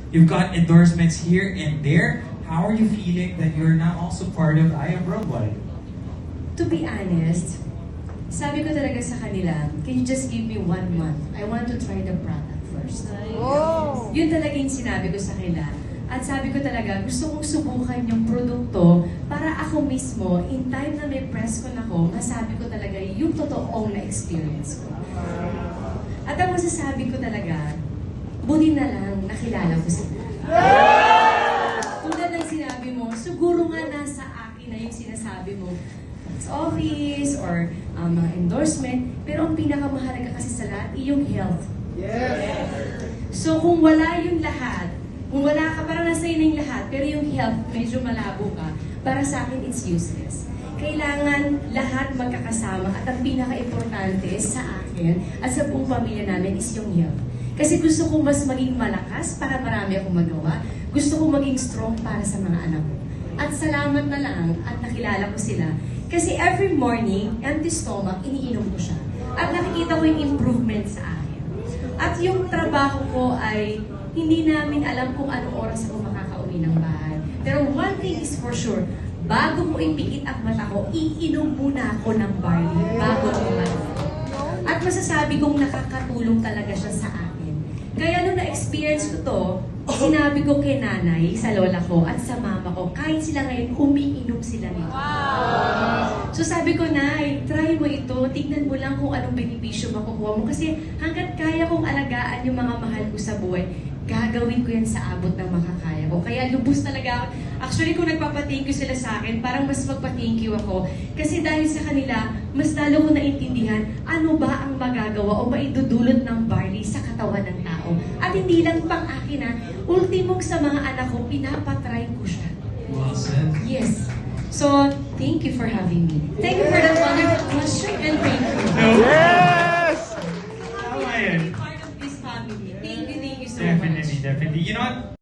You've got endorsements here and there. How are you feeling that you're now also part of I Am Worldwide? To be honest, sabi ko talaga sa kanila, can you just give me 1 month? I want to try the product first. Oh. Yun talaga yung sinabi ko sa kanila. At sabi ko talaga, gusto kong subukan yung produkto para ako mismo, in time na may press con ako, masabi ko talaga yung totoong na-experience ko. At ang masasabi ko talaga, buti na lang nakilala ko sila. Tulad ng sinabi mo, siguro nga nasa akin na yung sinasabi mo sa office or mga endorsement, pero ang pinakamahalaga kasi sa lahat, yung health. Yes. So kung wala yung lahat, kung wala ka, parang nasa yun yung lahat, pero yung health, medyo malabo ka, para sa akin, it's useless. Kailangan lahat magkakasama at ang pinaka-importante sa akin at sa buong pamilya namin is yung health. Kasi gusto ko mas maging malakas para marami akong magawa. Gusto ko maging strong para sa mga anak ko. At salamat na lang at nakilala ko sila. Kasi every morning, empty stomach, iniinom ko siya. At nakikita ko yung improvement sa akin. At yung trabaho ko ay hindi namin alam kung anong oras ako makakauwi ng bahay. Pero one thing is for sure, bago ko ipikit ang mata ko, iinom muna ako ng barley bago ko matulog. At masasabi kong nakakatulong talaga siya sa akin. Kaya nung na-experience ko to, sinabi ko kay nanay, sa lola ko, at sa mama ko, kahit sila ngayon, umiinom sila nito. So sabi ko, Nay, try mo ito, tignan mo lang kung anong benepisyo makukuha mo. Kasi hanggat kaya kong alagaan yung mga mahal ko sa buhay, gagawin ko yan sa abot ng makakaya ko. Kaya lubos talaga ako. Actually, kung nagpapa-thank you sila sa akin, parang mas magpa-thank you ako. Kasi dahil sa kanila, mas lalo ko naintindihan ano ba ang magagawa o maidudulot ng barley sa katawan ng tao. At hindi lang pang akin ha, ultimong sa mga anak ko, pinapatry ko siya. Well said. Yes. So, thank you for having me. Thank you for that wonderful question and thank you. Yes! Tama yan. Part of this family. Thank you so much. Definitely. You know what?